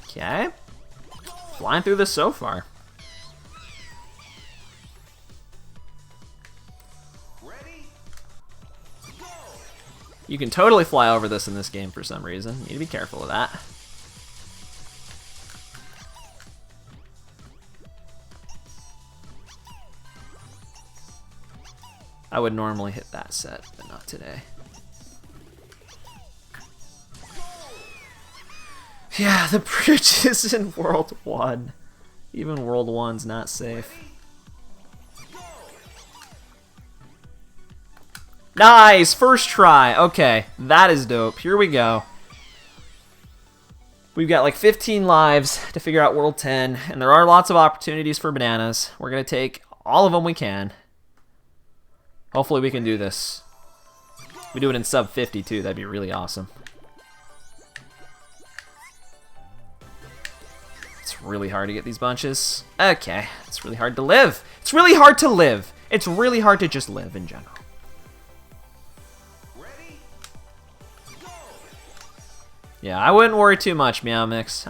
Okay. Flying through this so far. Ready? Go. You can totally fly over this in this game for some reason. You need to be careful of that. I would normally hit that set, but not today. Yeah, the bridge is in World 1. Even World 1's not safe. Nice! First try! Okay, that is dope. Here we go. We've got like 15 lives to figure out World 10, and there are lots of opportunities for bananas. We're going to take all of them we can. Hopefully we can do this. We do it in sub 50 too, that'd be really awesome. It's really hard to get these bunches. Okay, it's really hard to live. It's really hard to live. It's really hard to just live in general. Ready? Go. Yeah, I wouldn't worry too much, Meow Mix.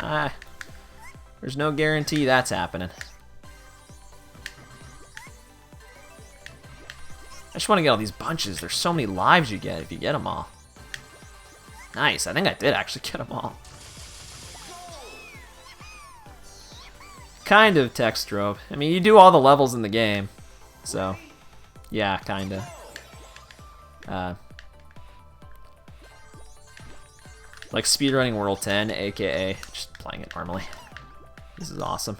There's no guarantee that's happening. I just want to get all these bunches. There's so many lives you get if you get them all. Nice. I think I did actually get them all. Kind of text strobe. I mean, you do all the levels in the game. So, yeah, kind of. Like speedrunning World 10, aka just playing it normally. This is awesome.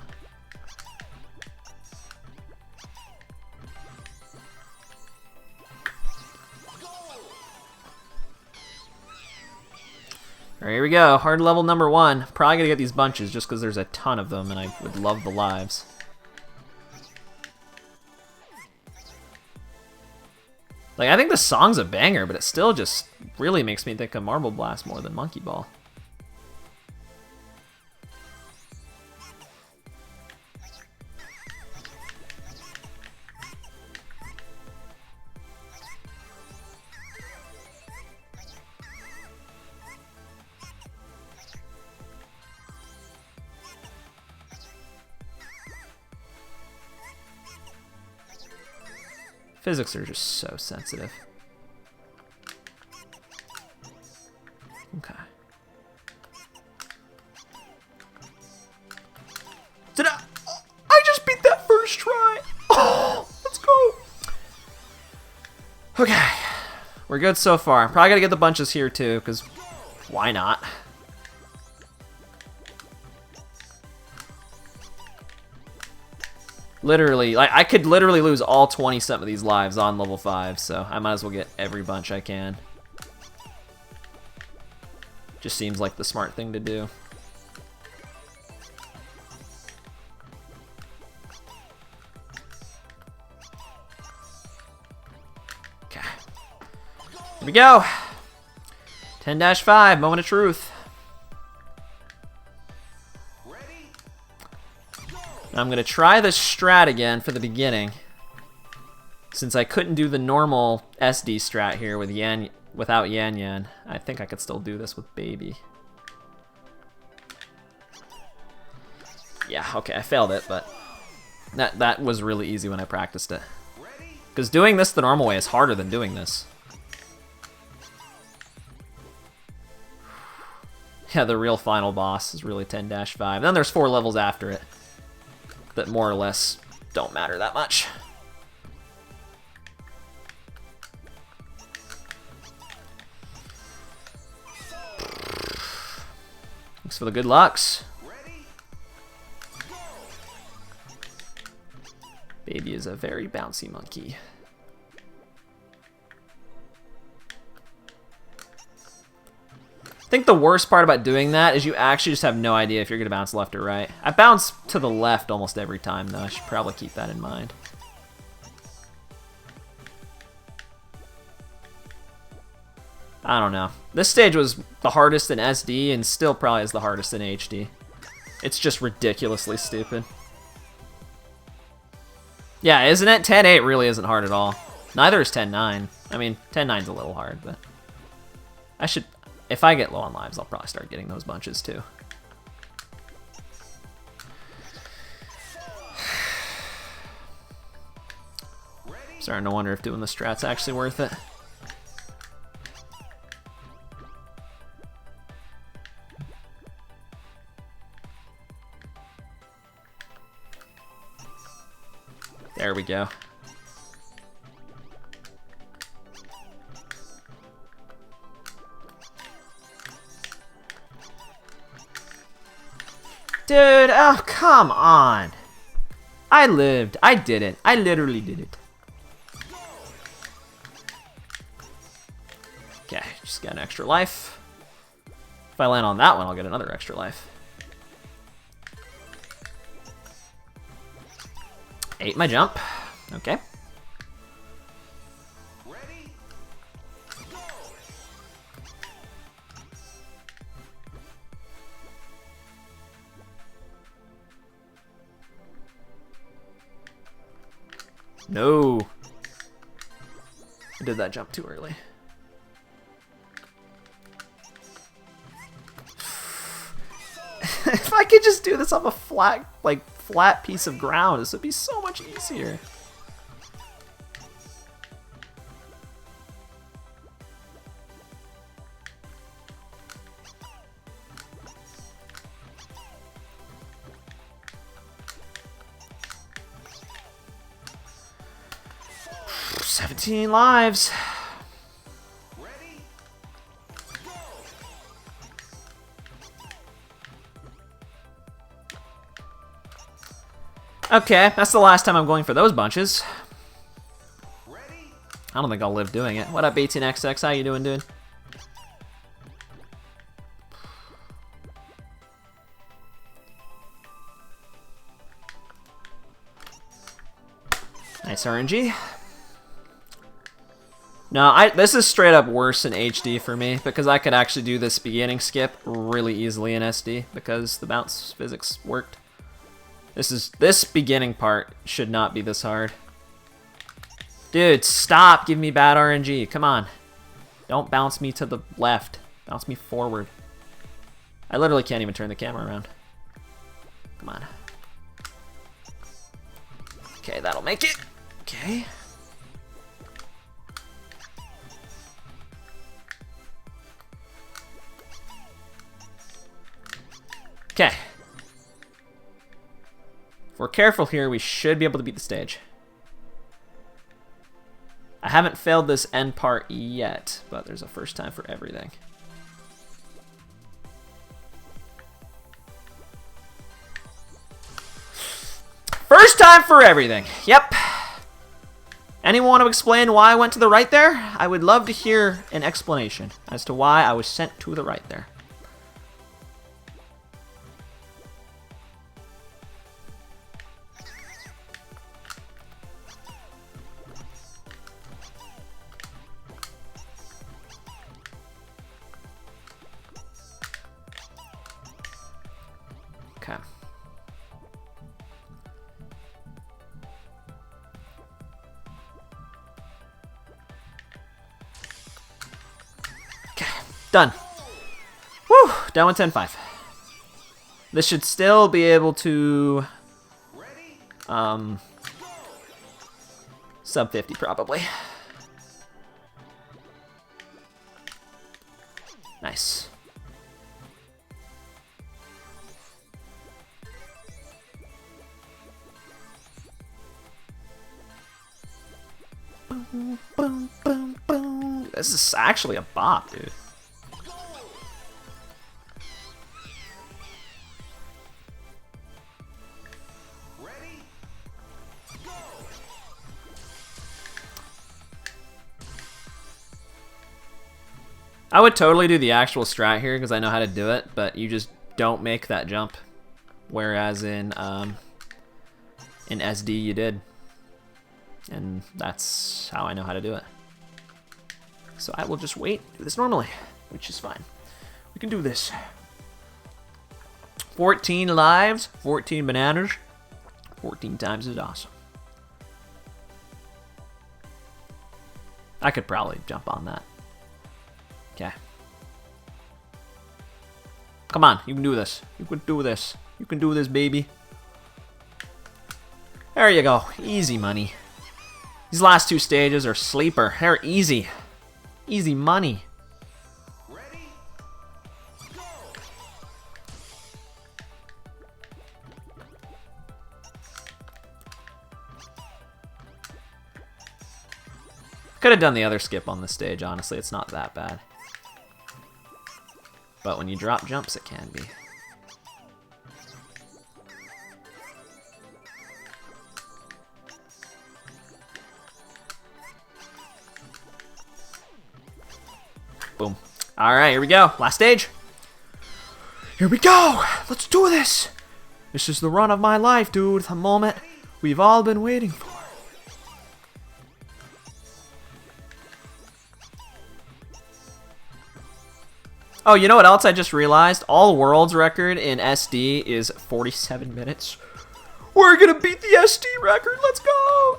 Alright, here we go. Hard level number 1. Probably gonna get these bunches just because there's a ton of them and I would love the lives. Like, I think the song's a banger, but it still just really makes me think of Marble Blast more than Monkey Ball. Physics are just so sensitive. Okay. Did I? Oh, I just beat that first try. Oh, let's go. Okay, we're good so far. Probably gotta get the bunches here too, because why not? Literally, like, I could literally lose all 20-some of these lives on level 5, so I might as well get every bunch I can. Just seems like the smart thing to do. Okay. Here we go! 10-5, moment of truth. I'm going to try the strat again for the beginning. Since I couldn't do the normal SD strat here with without Yan Yan, I think I could still do this with Baby. Yeah, okay, I failed it, but that was really easy when I practiced it. Because doing this the normal way is harder than doing this. Yeah, the real final boss is really 10-5. Then there's 4 levels after it that more or less don't matter that much. Thanks for the good lucks. Baby is a very bouncy monkey. I think the worst part about doing that is you actually just have no idea if you're going to bounce left or right. I bounce to the left almost every time, though. I should probably keep that in mind. I don't know. This stage was the hardest in SD and still probably is the hardest in HD. It's just ridiculously stupid. Yeah, isn't it? 10-8 really isn't hard at all. Neither is 10-9. I mean, 10-9's a little hard, but I should, if I get low on lives, I'll probably start getting those bunches too. Starting to wonder if doing the strat's actually worth it. There we go. Dude, oh, come on. I lived. I did it. I literally did it. Okay, just got an extra life. If I land on that one, I'll get another extra life. 8 my jump. Okay. Ready? Go! No. I did that jump too early. If I could just do this on a flat, flat piece of ground, this would be so much easier. $17 lives. Ready? Go! Okay, that's the last time I'm going for those bunches. Ready? I don't think I'll live doing it. What up, 18XX? How you doing, dude? Nice RNG. No, this is straight up worse in HD for me because I could actually do this beginning skip really easily in SD because the bounce physics worked. This beginning part should not be this hard. Dude, stop giving me bad RNG. Come on. Don't bounce me to the left. Bounce me forward. I literally can't even turn the camera around. Come on. Okay, that'll make it. Okay. Okay. If we're careful here, we should be able to beat the stage. I haven't failed this end part yet, but there's a first time for everything. First time for everything. Yep. Anyone want to explain why I went to the right there? I would love to hear an explanation as to why I was sent to the right there. Okay. Okay, done. Woo, down with 10-5. This should still be able to sub 50 probably. Nice. Boom, boom, boom, boom. This is actually a bop, dude. Ready? Go! I would totally do the actual strat here because I know how to do it, but you just don't make that jump. Whereas in SD you did. And that's how I know how to do it. So I will just wait, do this normally, which is fine. We can do this. 14 lives, 14 bananas, 14 times is awesome. I could probably jump on that. Okay. Come on, you can do this. You can do this. You can do this, baby. There you go. Easy money. These last two stages are sleeper. They're easy. Easy money. Ready? Go! Could have done the other skip on this stage, honestly. It's not that bad. But when you drop jumps, it can be. Boom. All right, here we go. Last stage. Here we go. Let's do this. This is the run of my life, dude. The moment we've all been waiting for. Oh, you know what else I just realized? All world's record in SD is 47 minutes. We're gonna beat the SD record. Let's go.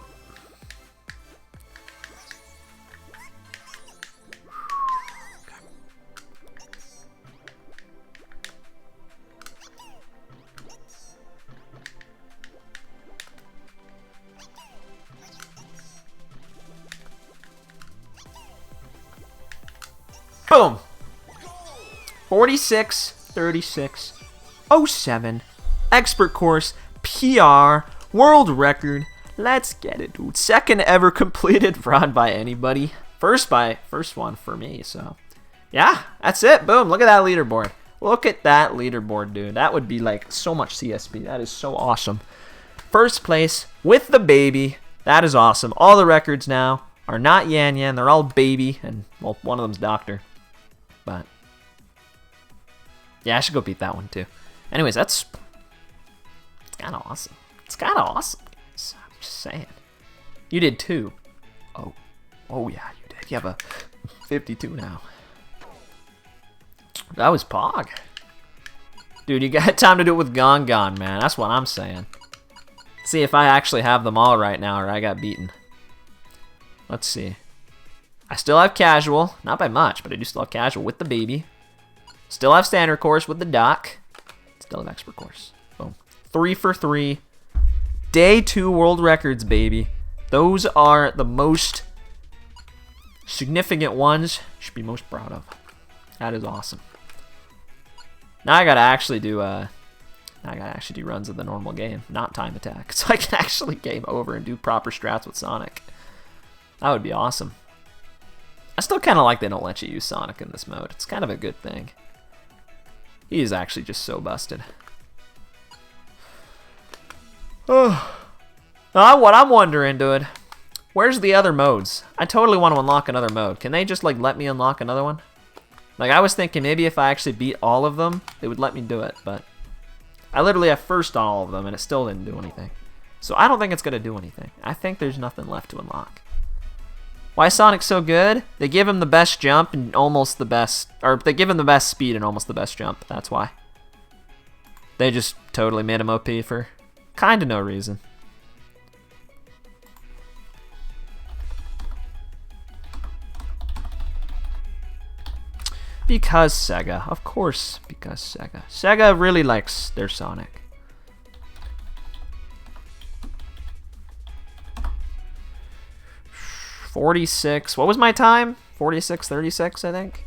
Boom. 46, 36, 07, expert course, PR, world record. Let's get it, dude. Second ever completed run by anybody. First one for me, so. Yeah, that's it. Boom, look at that leaderboard. Look at that leaderboard, dude. That would be like so much CSP. That is so awesome. First place with the baby. That is awesome. All the records now are not Yan Yan. They're all baby, and well, one of them's Doctor. But yeah, I should go beat that one too. Anyways, it's kind of awesome. It's kind of awesome. Guys. I'm just saying. You did too. Oh yeah, you did. You have a 52 now. That was Pog. Dude, you got time to do it with Gone, man. That's what I'm saying. See if I actually have them all right now or I got beaten. Let's see. I still have casual. Not by much, but I do still have casual with the baby. Still have standard course with the doc. Still have expert course. Boom. 3 for 3. Day 2 world records, baby. Those are the most significant ones you should be most proud of. That is awesome. Now I gotta actually do runs of the normal game, not time attack, so I can actually game over and do proper strats with Sonic. That would be awesome. I still kind of like they don't let you use Sonic in this mode. It's kind of a good thing. He is actually just so busted. Oh. Now, what I'm wondering, dude, where's the other modes? I totally want to unlock another mode. Can they just like let me unlock another one? Like I was thinking maybe if I actually beat all of them, they would let me do it, but I literally have first on all of them and it still didn't do anything. So I don't think it's going to do anything. I think there's nothing left to unlock. Why is Sonic so good? They give him the best jump and almost the best, or they give him the best speed and almost the best jump. That's why. They just totally made him OP for kind of no reason. Because Sega, of course, because Sega. Sega really likes their Sonic. .46. What was my time? 46:36, I think.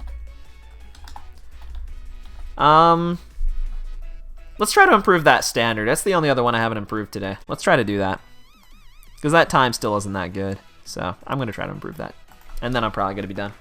Let's try to improve that standard. That's the only other one I haven't improved today. Let's try to do that. Because that time still isn't that good. So I'm going to try to improve that. And then I'm probably going to be done.